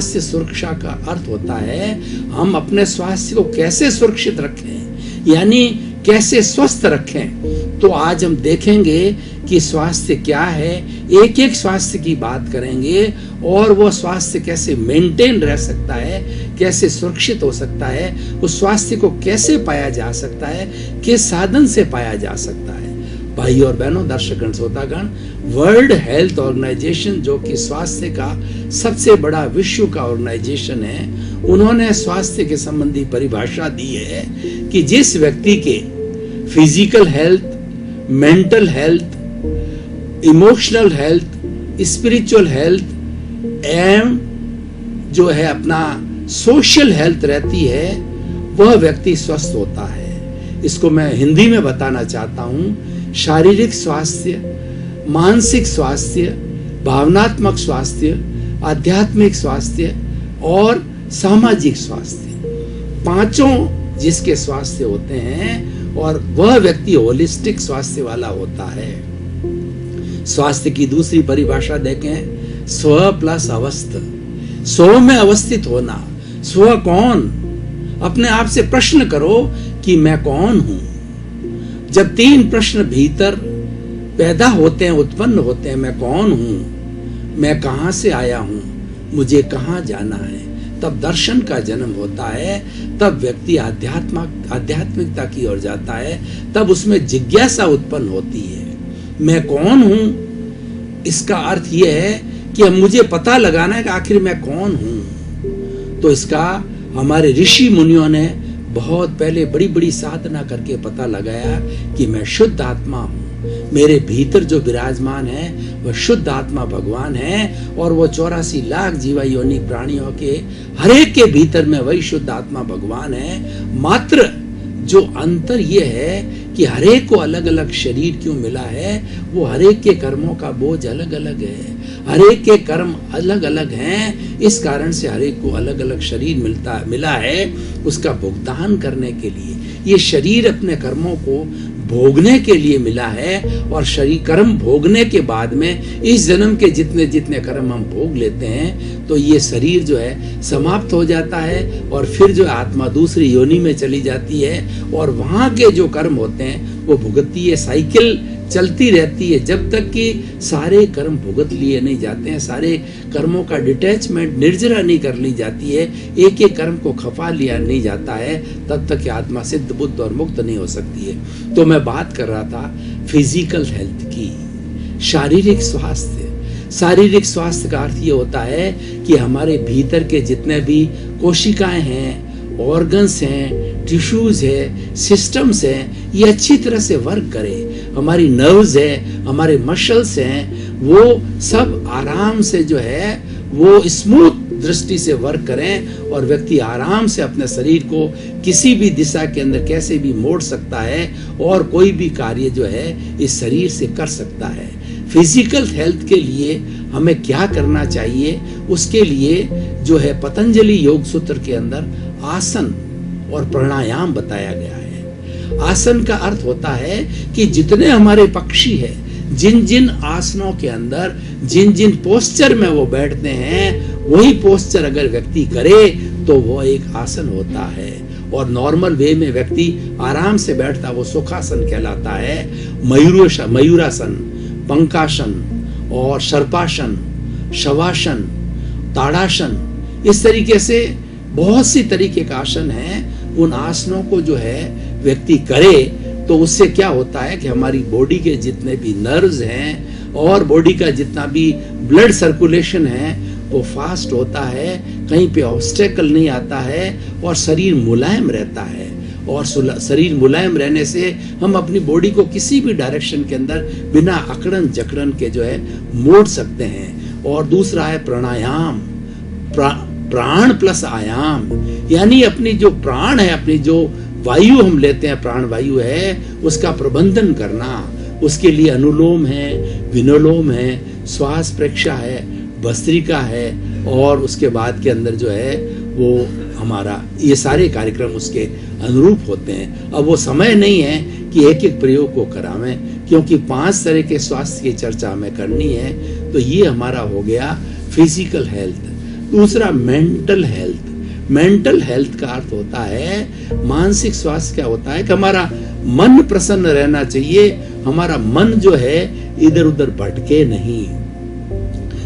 स्वास्थ्य सुरक्षा का अर्थ होता है हम अपने स्वास्थ्य को कैसे सुरक्षित रखें, यानी कैसे स्वस्थ रखें। तो आज हम देखेंगे कि स्वास्थ्य क्या है, एक एक स्वास्थ्य की बात करेंगे और वो स्वास्थ्य कैसे मेंटेन रह सकता है, कैसे सुरक्षित हो सकता है, उस स्वास्थ्य को कैसे पाया जा सकता है, किस साधन से पाया जा सकता है। भाई और बहनों, दर्शकगण, श्रोतागण, वर्ल्ड हेल्थ ऑर्गेनाइजेशन जो कि स्वास्थ्य का सबसे बड़ा विश्व का ऑर्गेनाइजेशन है, उन्होंने स्वास्थ्य के संबंधी परिभाषा दी है कि जिस व्यक्ति के physical health, mental health, emotional health, spiritual health एवं जो है अपना सोशल हेल्थ रहती है, वह व्यक्ति स्वस्थ होता है। इसको मैं हिंदी में बताना चाहता हूँ। शारीरिक स्वास्थ्य, मानसिक स्वास्थ्य, भावनात्मक स्वास्थ्य, आध्यात्मिक स्वास्थ्य और सामाजिक स्वास्थ्य, पांचों जिसके स्वास्थ्य होते हैं और वह व्यक्ति होलिस्टिक स्वास्थ्य वाला होता है। स्वास्थ्य की दूसरी परिभाषा देखें, स्व प्लस अवस्थ। स्व में अवस्थित होना। स्व कौन? अपने आप से प्रश्न करो कि मैं कौन हूं। जब तीन प्रश्न भीतर पैदा होते हैं, उत्पन्न होते हैं, मैं कौन हूं, मैं कहां से आया हूं, मुझे कहां जाना है, तब दर्शन का जन्म होता है। तब व्यक्ति आध्यात्मिकता की ओर जाता है। तब उसमें जिज्ञासा उत्पन्न होती है, मैं कौन हूं। इसका अर्थ यह है कि अब मुझे पता लगाना है कि आखिर मैं कौन हूं। तो इसका हमारे ऋषि मुनियों ने बहुत पहले बड़ी बड़ी साधना करके पता लगाया कि मैं शुद्ध आत्मा हूं। मेरे भीतर जो विराजमान है वह शुद्ध आत्मा भगवान है और वो 84 लाख जीवा योनि प्राणियों के हर एक के भीतर में वही शुद्ध आत्मा भगवान है। मात्र जो अंतर ये है कि हर एक को अलग अलग शरीर क्यों मिला है, वो हर एक के कर्मों का बोझ अलग अलग है, हर एक के कर्म अलग अलग हैं। इस कारण से हर एक को अलग अलग शरीर मिला है उसका भुगतान करने के लिए। ये शरीर अपने कर्मों को भोगने के लिए मिला है और शरीर कर्म भोगने के बाद में इस जन्म के जितने जितने कर्म हम भोग लेते हैं तो ये शरीर जो है समाप्त हो जाता है और फिर जो आत्मा दूसरी योनि में चली जाती है और वहां के जो कर्म होते हैं वो भुगतती है। साइकिल चलती रहती है जब तक कि सारे कर्म भुगत लिए नहीं जाते हैं, सारे कर्मों का डिटैचमेंट, निर्जरा नहीं कर ली जाती है, एक एक कर्म को खपा लिया नहीं जाता है, तब तक आत्मा सिद्ध, बुद्ध और मुक्त नहीं हो सकती है। तो मैं बात कर रहा था फिजिकल हेल्थ की, शारीरिक स्वास्थ्य। शारीरिक स्वास्थ्य का अर्थ ये होता है कि हमारे भीतर के जितने भी कोशिकाएं हैं, ऑर्गन्स हैं, टिश्यूज है, सिस्टम्स हैं, ये अच्छी तरह से वर्क करें। हमारी नर्व्स है, हमारे मसल्स हैं, वो सब आराम से जो है वो स्मूथ दृष्टि से वर्क करें और व्यक्ति आराम से अपने शरीर को किसी भी दिशा के अंदर कैसे भी मोड़ सकता है और कोई भी कार्य जो है इस शरीर से कर सकता है। फिजिकल हेल्थ के लिए हमें क्या करना चाहिए, उसके लिए जो है पतंजलि योग सूत्र के अंदर आसन और प्राणायाम बताया गया है। आसन का अर्थ होता है कि जितने हमारे पक्षी है, जिन जिन आसनों के अंदर जिन जिन पोस्चर में वो बैठते हैं, वही पोस्चर अगर व्यक्ति करे तो वो एक आसन होता है। और नॉर्मल वे में व्यक्ति आराम से बैठता वो सुखासन कहलाता है। मयूरासन, पंकासन और सर्पासन, शवासन, ताड़ासन, इस तरीके से बहुत सी तरीके का आसन है। उन आसनों को जो है व्यक्ति करे तो उससे क्या होता है कि हमारी बॉडी के जितने भी नर्व्स हैं और बॉडी का जितना भी ब्लड सर्कुलेशन है वो फास्ट होता है, कहीं पे ऑब्स्टेकल नहीं आता है और शरीर मुलायम रहता है। और शरीर मुलायम रहने से हम अपनी बॉडी को किसी भी डायरेक्शन के अंदर बिना अकड़न जकड़न के जो है मोड़ सकते हैं। और दूसरा है प्राणायाम, प्राण प्लस आयाम, यानी अपनी जो प्राण है, अपनी जो वायु हम लेते हैं, प्राण वायु है, उसका प्रबंधन करना। उसके लिए अनुलोम है, विलोम है, श्वास प्रेक्षा है, भस्त्रिका है और उसके बाद के अंदर जो है वो हमारा ये सारे कार्यक्रम उसके अनुरूप होते हैं। अब वो समय नहीं है कि एक एक प्रयोग को करावें, क्योंकि 5 तरह के स्वास्थ्य की चर्चा हमें करनी है। तो ये हमारा हो गया फिजिकल हेल्थ। दूसरा मेंटल हेल्थ। मेंटल हेल्थ का अर्थ होता है मानसिक स्वास्थ्य। क्या होता है कि हमारा मन प्रसन्न रहना चाहिए, हमारा मन जो है इधर उधर भटके नहीं।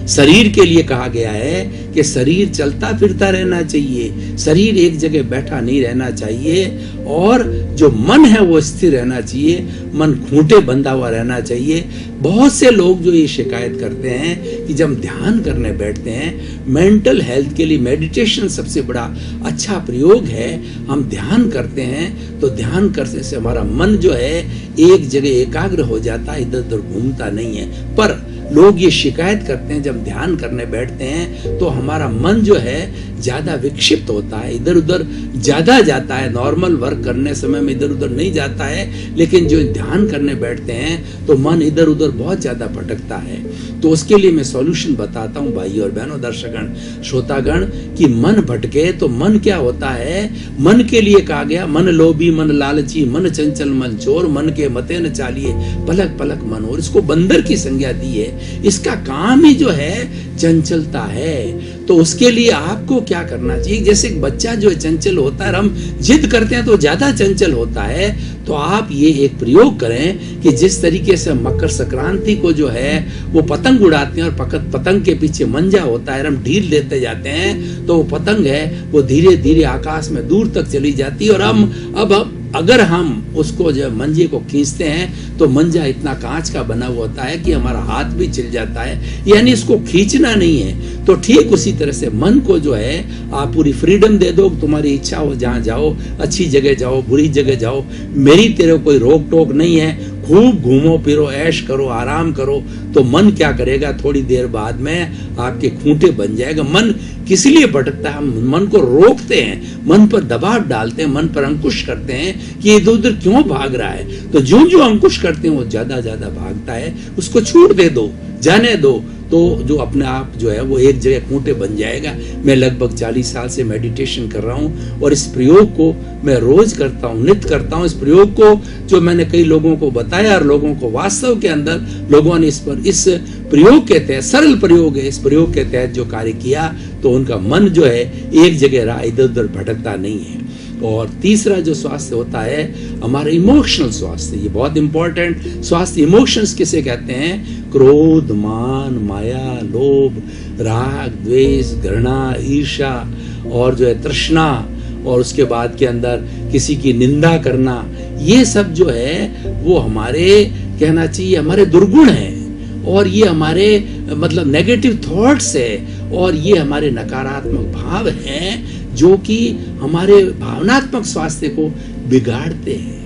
शरीर के लिए कहा गया है कि शरीर चलता फिरता रहना चाहिए, शरीर एक जगह बैठा नहीं रहना चाहिए, और जो मन है वो स्थिर रहना चाहिए, मन खूंटे बंधा हुआ रहना चाहिए। बहुत से लोग जो ये शिकायत करते हैं कि जब ध्यान करने बैठते हैं, मेंटल हेल्थ के लिए मेडिटेशन सबसे बड़ा अच्छा प्रयोग है। हम ध्यान करते हैं तो ध्यान करने से हमारा मन जो है एक जगह एकाग्र हो जाता है, इधर उधर घूमता नहीं है। पर लोग ये शिकायत करते हैं जब ध्यान करने बैठते हैं तो हमारा मन जो है ज्यादा विक्षिप्त होता है, इधर उधर ज्यादा जाता है। नॉर्मल वर्क करने समय में इधर उधर नहीं जाता है, लेकिन जो ध्यान करने बैठते हैं तो मन इधर उधर बहुत ज्यादा भटकता है। तो उसके लिए मैं सॉल्यूशन बताता हूँ भाई और बहनों, दर्शकगण, श्रोतागण, कि मन भटके तो मन क्या होता है। मन के लिए कहा गया, मन लोभी मन लालची मन चंचल मन चोर, मन के मते न चालिए पलक पलक मन। और इसको बंदर की संज्ञा दी है। इसका काम ही जो है चंचलता है। तो उसके लिए आपको क्या करना चाहिए, जैसे एक बच्चा जो है चंचल होता है, हम जिद करते हैं तो ज्यादा चंचल होता है। तो आप ये एक प्रयोग करें कि जिस तरीके से मकर संक्रांति को जो है वो पतंग उड़ाते हैं और पतंग के पीछे मंजा होता है, हम ढील देते जाते हैं तो वो पतंग है वो धीरे धीरे आकाश में दूर तक चली जाती है। और हम अब अगर हम उसको जब मंजे को खींचते हैं तो मंजा इतना कांच का बना हुआ होता है कि हमारा हाथ भी छिल जाता है, यानी इसको खींचना नहीं है। तो ठीक उसी तरह से मन को जो है आप पूरी फ्रीडम दे दो, तुम्हारी इच्छा हो जहां जाओ, अच्छी जगह जाओ बुरी जगह जाओ, मेरी तेरे कोई रोक टोक नहीं है। खूब घूमो फिरो, ऐश करो, आराम करो। तो मन क्या करेगा, थोड़ी देर बाद में आपके खूंटे बन जाएगा। मन किस लिए भटकता है, हम मन को रोकते हैं, मन पर दबाव डालते हैं, मन पर अंकुश करते हैं कि इधर उधर क्यों भाग रहा है। तो जो जो अंकुश करते हैं वो ज्यादा ज्यादा भागता है, उसको छूट दे दो, जाने दो, तो जो अपने आप जो है वो एक जगह खूंटे बन जाएगा। मैं लगभग 40 साल से मेडिटेशन कर रहा हूँ और इस प्रयोग को मैं रोज करता हूँ, नित्य करता हूँ। इस प्रयोग को जो मैंने कई लोगों को बताया और लोगों को वास्तव के अंदर लोगों ने इस प्रयोग के तहत, सरल प्रयोग है, इस प्रयोग के तहत जो कार्य किया तो उनका मन जो है एक जगह रहा, इधर उधर भटकता नहीं है। और तीसरा जो स्वास्थ्य होता है हमारा इमोशनल स्वास्थ्य, ये बहुत इंपॉर्टेंट स्वास्थ्य। इमोशंस किसे कहते हैं, क्रोध, मान, माया, लोभ, राग, द्वेष, घृणा, ईर्ष्या और जो है तृष्णा, और उसके बाद के अंदर किसी की निंदा करना, ये सब जो है वो हमारे कहना चाहिए हमारे दुर्गुण हैं। और ये हमारे मतलब नेगेटिव थॉट्स है, और ये हमारे नकारात्मक भाव हैं जो कि हमारे भावनात्मक स्वास्थ्य को बिगाड़ते हैं।